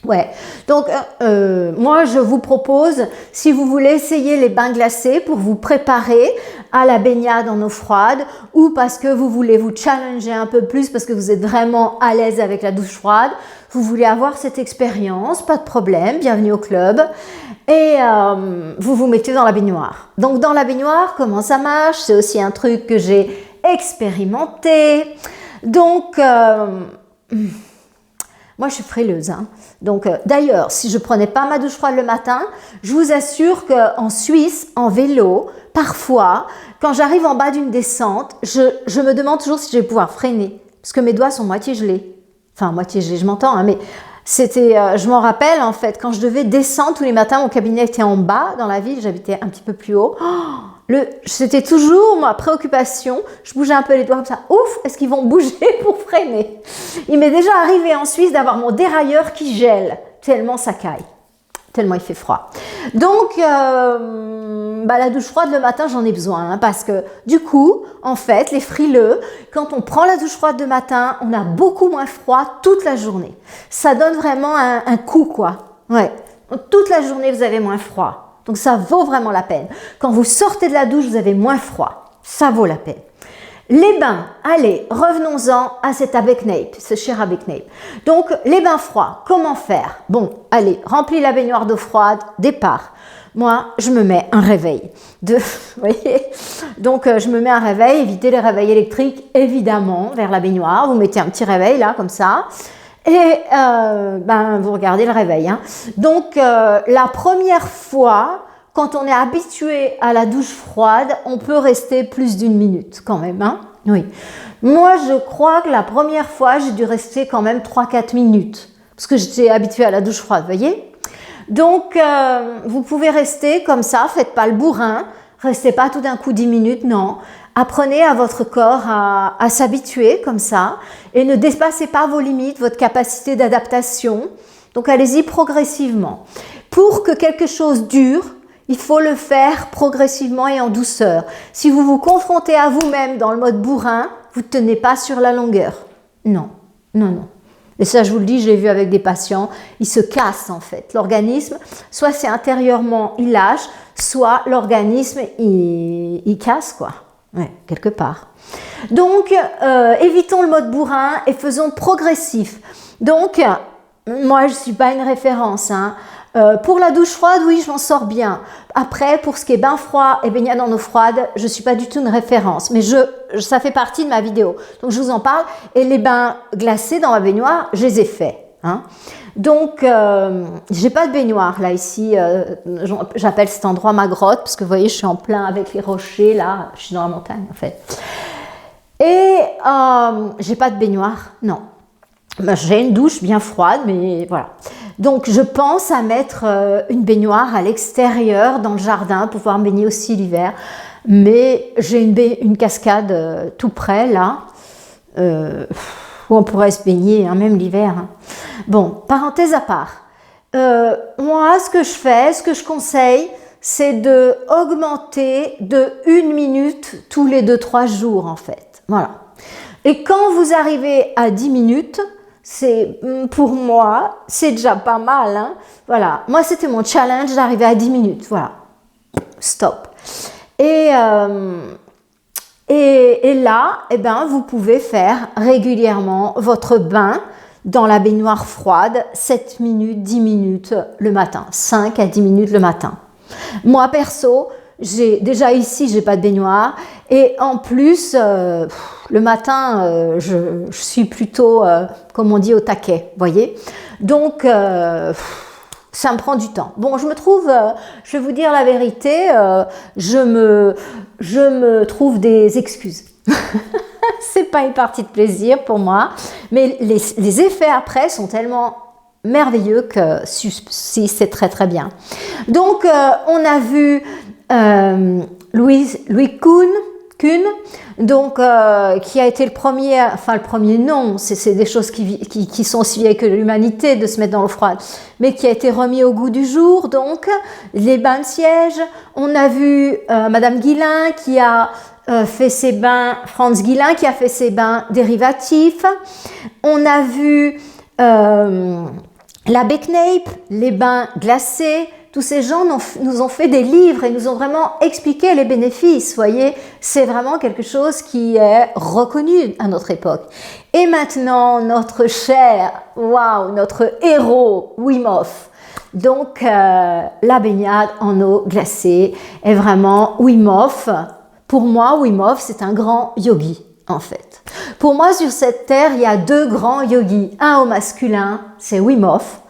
Ouais, donc moi je vous propose, si vous voulez essayer les bains glacés pour vous préparer à la baignade en eau froide ou parce que vous voulez vous challenger un peu plus parce que vous êtes vraiment à l'aise avec la douche froide, vous voulez avoir cette expérience, pas de problème, bienvenue au club et vous vous mettez dans la baignoire. Donc dans la baignoire, comment ça marche? C'est aussi un truc que j'ai expérimenté. Donc... moi, je suis frileuse. Hein. Donc, d'ailleurs, si je prenais pas ma douche froide le matin, je vous assure qu'en Suisse, en vélo, parfois, quand j'arrive en bas d'une descente, je me demande toujours si je vais pouvoir freiner. Parce que mes doigts sont moitié gelés. Enfin, moitié gelés, je m'entends, hein, mais c'était, je m'en rappelle, en fait, quand je devais descendre tous les matins, mon cabinet était en bas dans la ville, j'habitais un petit peu plus haut. C'était toujours ma préoccupation. Je bougeais un peu les doigts comme ça. Ouf, est-ce qu'ils vont bouger pour freiner? Il m'est déjà arrivé en Suisse d'avoir mon dérailleur qui gèle, tellement ça caille, tellement il fait froid. Donc, la douche froide le matin, j'en ai besoin, hein, parce que du coup, en fait, les frileux, quand on prend la douche froide le matin, on a beaucoup moins froid toute la journée. Ça donne vraiment un coup, quoi. Ouais. Donc, toute la journée, vous avez moins froid. Donc, ça vaut vraiment la peine. Quand vous sortez de la douche, vous avez moins froid. Ça vaut la peine. Les bains, allez, revenons-en à cet Abekneip, ce cher Abekneip. Donc, les bains froids, comment faire? Bon, allez, remplis la baignoire d'eau froide, départ. Moi, je me mets un réveil. Vous voyez? Donc, je me mets un réveil, évitez les réveils électriques, évidemment, vers la baignoire. Vous mettez un petit réveil, là, comme ça. Et vous regardez le réveil. Hein. Donc, la première fois, quand on est habitué à la douche froide, on peut rester plus d'une minute quand même. Hein. Oui. Moi, je crois que la première fois, j'ai dû rester quand même 3-4 minutes. Parce que j'étais habituée à la douche froide, vous voyez. Donc, vous pouvez rester comme ça, faites pas le bourrin. Restez pas tout d'un coup 10 minutes, non. Apprenez à votre corps à s'habituer comme ça et ne dépassez pas vos limites, votre capacité d'adaptation. Donc, allez-y progressivement. Pour que quelque chose dure, il faut le faire progressivement et en douceur. Si vous vous confrontez à vous-même dans le mode bourrin, vous ne tenez pas sur la longueur. Non, non, non. Et ça, je vous le dis, je l'ai vu avec des patients, ils se cassent en fait. L'organisme, soit c'est intérieurement, il lâche, soit l'organisme, il casse quoi, ouais, quelque part. Donc, évitons le mode bourrin et faisons progressif. Donc, moi, je ne suis pas une référence, hein. Pour la douche froide, oui, je m'en sors bien. Après, pour ce qui est bain froid et baignade en eau froide, je ne suis pas du tout une référence. Mais ça fait partie de ma vidéo. Donc, je vous en parle. Et les bains glacés dans ma baignoire, je les ai faits. Hein. Donc, je n'ai pas de baignoire, là, ici. J'appelle cet endroit ma grotte, parce que vous voyez, je suis en plein avec les rochers, là. Je suis dans la montagne, en fait. Et je n'ai pas de baignoire, non. Ben, j'ai une douche bien froide, mais voilà. Donc, je pense à mettre une baignoire à l'extérieur, dans le jardin, pour pouvoir me baigner aussi l'hiver. Mais j'ai une cascade tout près, là, où on pourrait se baigner, hein, même l'hiver. Hein. Bon, parenthèse à part. Moi, ce que je fais, ce que je conseille, c'est de augmenter de 1 minute tous les 2-3 jours, en fait. Voilà. Et quand vous arrivez à 10 minutes, pour moi, c'est déjà pas mal. Hein. Voilà. Moi, c'était mon challenge d'arriver à 10 minutes. Voilà. Stop. Et là, eh ben, vous pouvez faire régulièrement votre bain dans la baignoire froide, 7 minutes, 10 minutes le matin, 5 à 10 minutes le matin. Moi, perso, déjà ici, j'ai pas de baignoire. Et en plus, le matin, je suis plutôt, comme on dit, au taquet, voyez. Donc, ça me prend du temps. Bon, je me trouve, je vais vous dire la vérité, je me trouve des excuses. C'est pas une partie de plaisir pour moi, mais les effets après sont tellement merveilleux que si c'est très très bien. Donc, on a vu Louis Kuhn, donc qui a été le premier, enfin le premier non, c'est des choses qui sont aussi vieilles que l'humanité de se mettre dans l'eau froide, mais qui a été remis au goût du jour, donc les bains de siège. On a vu Madame Guillain qui a fait ses bains, Franz Guillain qui a fait ses bains dérivatifs. On a vu l'abbé Kneipp, les bains glacés. Tous ces gens nous ont fait des livres et nous ont vraiment expliqué les bénéfices, voyez, c'est vraiment quelque chose qui est reconnu à notre époque. Et maintenant, notre cher, notre héros, Wim Hof. Donc, la baignade en eau glacée est vraiment Wim Hof. Pour moi, Wim Hof, c'est un grand yogi, en fait. Pour moi, sur cette terre, il y a 2 grands yogis. Un au masculin, c'est Wim Hof.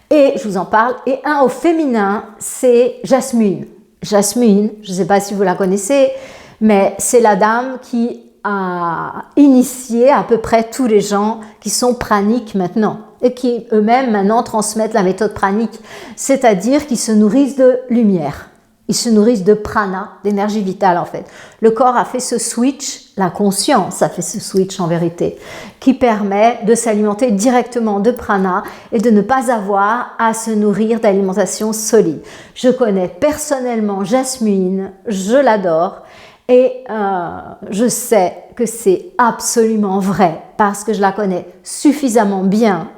Et je vous en parle. Et un au féminin, c'est Jasmine. Jasmine, je ne sais pas si vous la connaissez, mais c'est la dame qui a initié à peu près tous les gens qui sont praniques maintenant et qui eux-mêmes maintenant transmettent la méthode pranique, c'est-à-dire qu'ils se nourrissent de lumière. Ils se nourrissent de prana, d'énergie vitale en fait. Le corps a fait ce switch, la conscience a fait ce switch en vérité, qui permet de s'alimenter directement de prana et de ne pas avoir à se nourrir d'alimentation solide. Je connais personnellement Jasmine, je l'adore et je sais que c'est absolument vrai parce que je la connais suffisamment bien.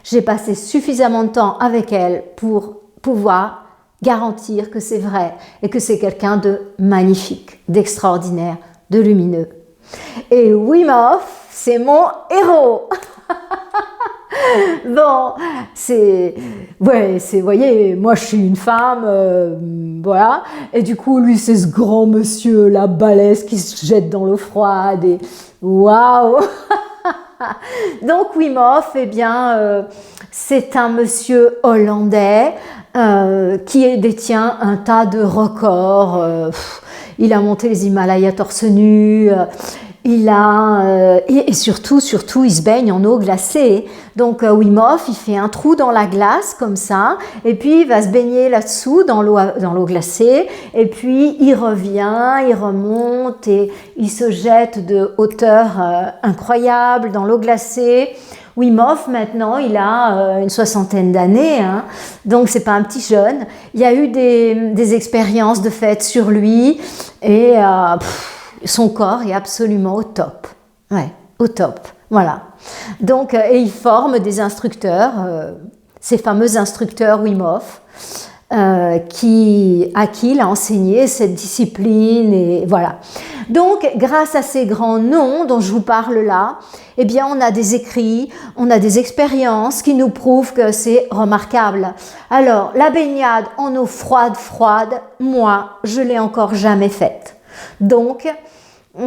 J'ai passé suffisamment de temps avec elle pour pouvoir garantir que c'est vrai et que c'est quelqu'un de magnifique, d'extraordinaire, de lumineux. Et Wim Hof, c'est mon héros. Bon, vous voyez, moi je suis une femme, voilà, et du coup lui c'est ce grand monsieur, la balèze qui se jette dans l'eau froide et waouh. Donc Wim Hof, eh bien, c'est un monsieur hollandais qui détient un tas de records. Il a monté les Himalayas torse nu. Et surtout, il se baigne en eau glacée. Donc Wim Hof, il fait un trou dans la glace comme ça, et puis il va se baigner là-dessous dans l'eau glacée, et puis il revient, il remonte et il se jette de hauteur incroyable dans l'eau glacée. Wim Hof, maintenant, il a une 60aine d'années, hein, donc c'est pas un petit jeune. Il y a eu des expériences de fait sur lui, et son corps est absolument au top. Ouais. au top. Voilà. Donc, et il forme des instructeurs, ces fameux instructeurs Wim Hof, à qui il a enseigné cette discipline, et voilà. Donc, grâce à ces grands noms dont je vous parle là, eh bien, on a des écrits, on a des expériences qui nous prouvent que c'est remarquable. Alors, la baignade en eau froide, moi, je l'ai encore jamais faite. Donc,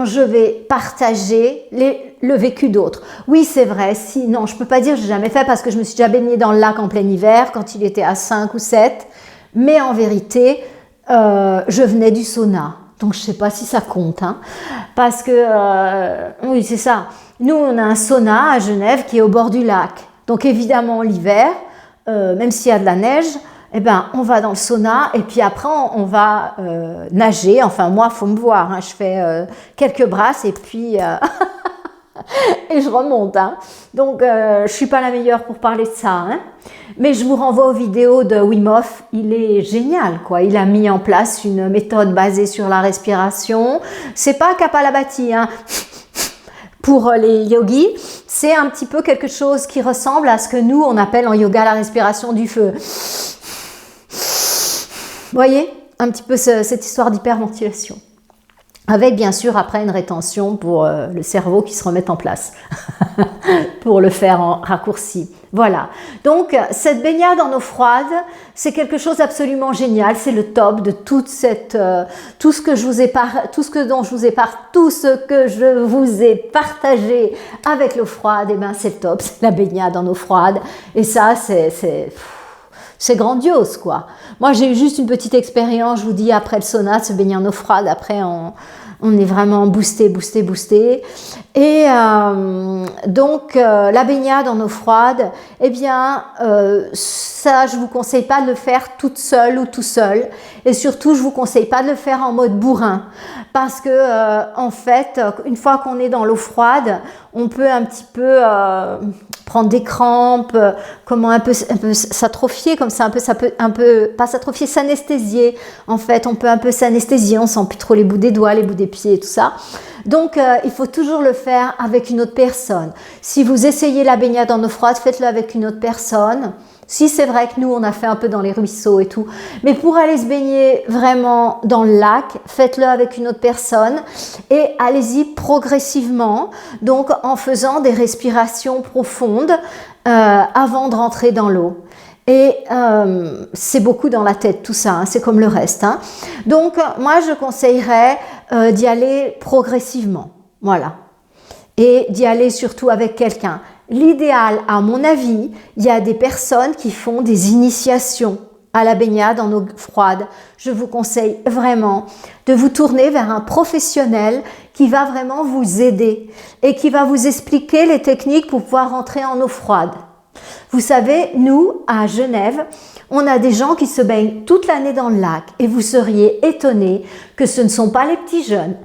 je vais partager le vécu d'autres. Oui, c'est vrai, non, je peux pas dire que j'ai jamais fait parce que je me suis déjà baignée dans le lac en plein hiver quand il était à 5 ou 7, mais en vérité, je venais du sauna. Donc, je sais pas si ça compte, hein, parce que, oui, c'est ça. Nous, on a un sauna à Genève qui est au bord du lac. Donc, évidemment, l'hiver, même s'il y a de la neige, eh ben, on va dans le sauna et puis après, on va nager. Enfin, moi, il faut me voir, hein, je fais quelques brasses et puis... et je remonte. Hein. Donc, je ne suis pas la meilleure pour parler de ça. Hein. Mais je vous renvoie aux vidéos de Wim Hof. Il est génial, quoi. Il a mis en place une méthode basée sur la respiration. C'est pas Kapalabhati, hein. Pour les yogis, c'est un petit peu quelque chose qui ressemble à ce que nous, on appelle en yoga la respiration du feu. Vous voyez, un petit peu cette histoire d'hyperventilation. Avec bien sûr après une rétention pour le cerveau qui se remette en place, pour le faire en raccourci. Voilà, donc cette baignade en eau froide, c'est quelque chose d'absolument génial, c'est le top de toute cette, tout ce que je vous ai partagé avec l'eau froide, et ben c'est le top, c'est la baignade en eau froide, et ça c'est grandiose, quoi. Moi, j'ai eu juste une petite expérience, je vous dis, après le sauna, se baigner en eau froide. Après, on est vraiment boosté. Et donc, la baignade en eau froide, eh bien, ça, je vous conseille pas de le faire toute seule ou tout seul. Et surtout, je vous conseille pas de le faire en mode bourrin. Parce que, en fait, une fois qu'on est dans l'eau froide, on peut un petit peu prendre des crampes, comment un peu s'atrophier comme ça, ça peut un peu pas s'atrophier, s'anesthésier. En fait, on peut un peu s'anesthésier, on sent plus trop les bouts des doigts, les bouts des pieds et tout ça. Donc, il faut toujours le faire avec une autre personne. Si vous essayez la baignade en eau froide, faites-le avec une autre personne. Si c'est vrai que nous, on a fait un peu dans les ruisseaux et tout, mais pour aller se baigner vraiment dans le lac, faites-le avec une autre personne et allez-y progressivement, donc en faisant des respirations profondes avant de rentrer dans l'eau. Et c'est beaucoup dans la tête tout ça, hein, c'est comme le reste. Hein. Donc, moi, je conseillerais d'y aller progressivement, voilà, et d'y aller surtout avec quelqu'un. L'idéal, à mon avis, il y a des personnes qui font des initiations à la baignade en eau froide. Je vous conseille vraiment de vous tourner vers un professionnel qui va vraiment vous aider et qui va vous expliquer les techniques pour pouvoir rentrer en eau froide. Vous savez, nous, à Genève, on a des gens qui se baignent toute l'année dans le lac et vous seriez étonnés que ce ne sont pas les petits jeunes.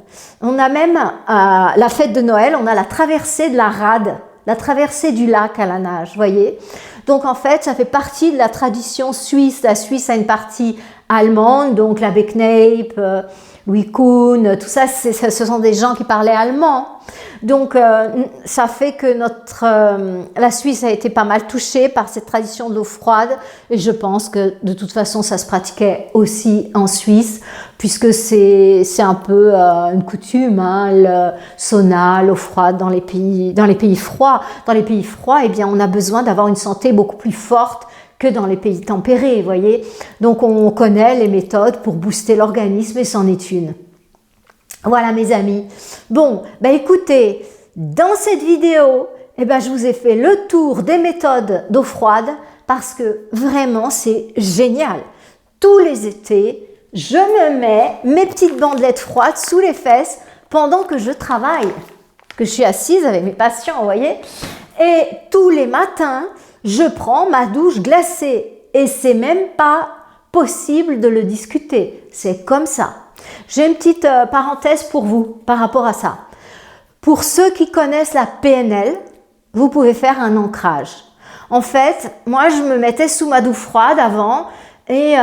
On a même la fête de Noël, on a la traversée de la rade, la traversée du lac à la nage, voyez. Donc en fait, ça fait partie de la tradition suisse. La Suisse a une partie allemande, donc la Bekneip, Louis Kuhn, tout ça, ce sont des gens qui parlaient allemand. Donc ça fait que la Suisse a été pas mal touchée par cette tradition de l'eau froide et je pense que de toute façon ça se pratiquait aussi en Suisse puisque c'est un peu une coutume, hein, le sauna, l'eau froide dans les pays froids. Dans les pays froids, eh bien on a besoin d'avoir une santé beaucoup plus forte que dans les pays tempérés, vous voyez. Donc on connaît les méthodes pour booster l'organisme et c'en est une. Voilà mes amis. Bon, écoutez, dans cette vidéo, je vous ai fait le tour des méthodes d'eau froide parce que vraiment c'est génial. Tous les étés, je me mets mes petites bandelettes froides sous les fesses pendant que je travaille, que je suis assise avec mes patients, vous voyez. Et tous les matins, je prends ma douche glacée et c'est même pas possible de le discuter. C'est comme ça. J'ai une petite parenthèse pour vous par rapport à ça. Pour ceux qui connaissent la PNL, vous pouvez faire un ancrage. En fait, moi, je me mettais sous ma douche froide avant et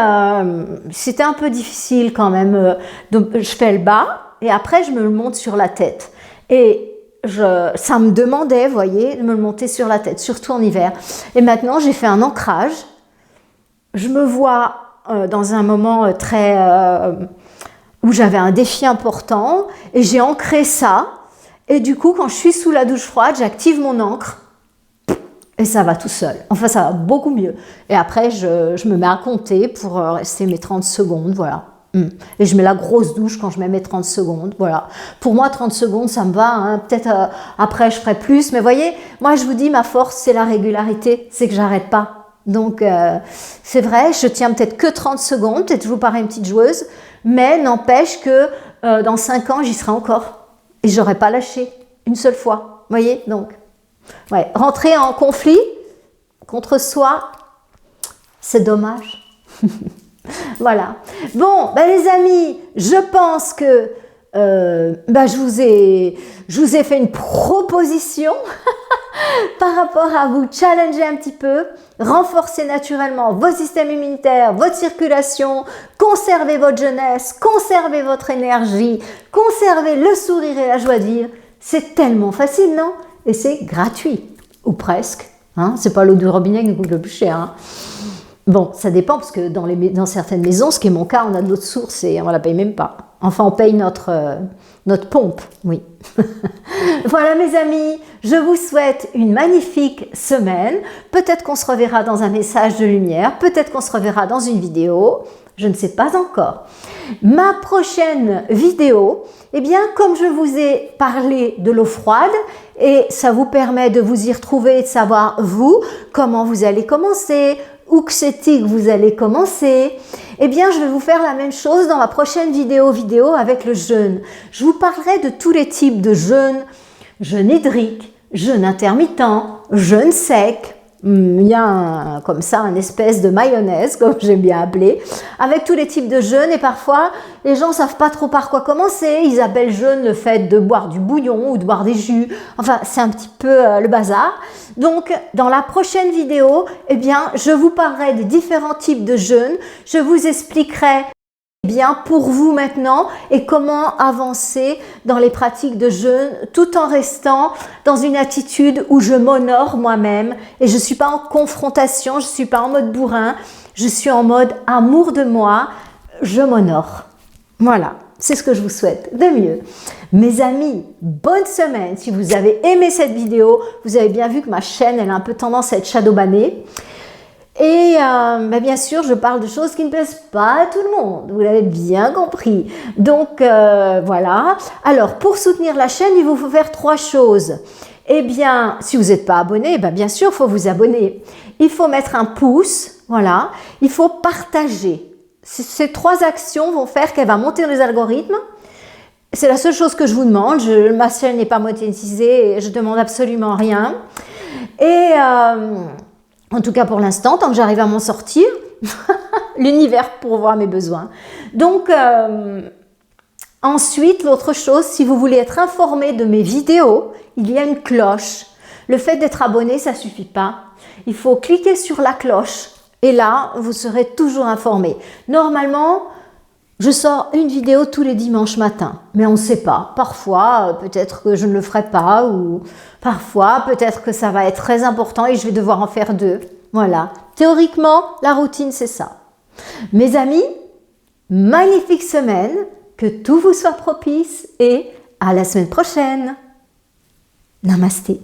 c'était un peu difficile quand même. Donc, je fais le bas et après, je me le monte sur la tête. Et ça me demandait, vous voyez, de me le monter sur la tête, surtout en hiver. Et maintenant, j'ai fait un ancrage. Je me vois dans un moment où j'avais un défi important et j'ai ancré ça. Et du coup, quand je suis sous la douche froide, j'active mon encre et ça va tout seul. Enfin, ça va beaucoup mieux. Et après, je me mets à compter pour rester mes 30 secondes, voilà. Et je mets la grosse douche quand je mets mes 30 secondes, voilà. Pour moi, 30 secondes, ça me va, hein. Peut-être après, je ferai plus. Mais voyez, moi, je vous dis, ma force, c'est la régularité, c'est que j'arrête pas. Donc, c'est vrai, je tiens peut-être que 30 secondes, peut-être je vous parais une petite joueuse, mais n'empêche que dans 5 ans, j'y serai encore. Et je n'aurai pas lâché une seule fois. Vous voyez, donc, ouais, rentrer en conflit contre soi, c'est dommage. Voilà. Bon, ben les amis, je pense que je vous ai fait une proposition par rapport à vous challenger un petit peu, renforcer naturellement votre système immunitaire, votre circulation, conserver votre jeunesse, conserver votre énergie, conserver le sourire et la joie de vivre. C'est tellement facile, non? Et c'est gratuit, ou presque. Hein, c'est pas l'eau du robinet qui coûte le plus cher. Hein. Bon, ça dépend parce que dans certaines maisons, ce qui est mon cas, on a de l'eau de source et on ne la paye même pas. Enfin, on paye notre pompe, oui. Voilà mes amis, je vous souhaite une magnifique semaine. Peut-être qu'on se reverra dans un message de lumière, peut-être qu'on se reverra dans une vidéo, je ne sais pas encore. Ma prochaine vidéo, eh bien, comme je vous ai parlé de l'eau froide, et ça vous permet de vous y retrouver et de savoir, vous, comment vous allez commencer, où que c'est-il que vous allez commencer, eh bien, je vais vous faire la même chose dans ma prochaine vidéo avec le jeûne. Je vous parlerai de tous les types de jeûne, jeûne hydrique, jeûne intermittent, jeûne sec. Il y a comme ça un espèce de mayonnaise, comme j'aime bien appeler, avec tous les types de jeûnes et parfois les gens ne savent pas trop par quoi commencer. Ils appellent jeûne le fait de boire du bouillon ou de boire des jus. Enfin, c'est un petit peu le bazar. Donc, dans la prochaine vidéo, eh bien, je vous parlerai des différents types de jeûnes. Je vous expliquerai bien pour vous maintenant et comment avancer dans les pratiques de jeûne tout en restant dans une attitude où je m'honore moi-même et je ne suis pas en confrontation, je ne suis pas en mode bourrin, je suis en mode amour de moi, je m'honore. Voilà, c'est ce que je vous souhaite de mieux. Mes amis, bonne semaine. Si vous avez aimé cette vidéo, vous avez bien vu que ma chaîne, elle a un peu tendance à être shadowbannée. Et bien sûr, je parle de choses qui ne plaisent pas à tout le monde, vous l'avez bien compris. Donc voilà. Alors, pour soutenir la chaîne, il vous faut faire 3 choses. Eh bien, si vous n'êtes pas abonné, bien sûr, il faut vous abonner. Il faut mettre un pouce, voilà. Il faut partager. Ces 3 actions vont faire qu'elle va monter dans les algorithmes. C'est la seule chose que je vous demande. Ma chaîne n'est pas monétisée et je ne demande absolument rien. Et en tout cas pour l'instant, tant que j'arrive à m'en sortir, l'univers pourvoit mes besoins. Donc, ensuite, l'autre chose, si vous voulez être informé de mes vidéos, il y a une cloche. Le fait d'être abonné, ça ne suffit pas. Il faut cliquer sur la cloche et là, vous serez toujours informé. Normalement, je sors une vidéo tous les dimanches matins, mais on ne sait pas. Parfois, peut-être que je ne le ferai pas ou parfois, peut-être que ça va être très important et je vais devoir en faire 2. Voilà. Théoriquement, la routine, c'est ça. Mes amis, magnifique semaine, que tout vous soit propice et à la semaine prochaine. Namasté.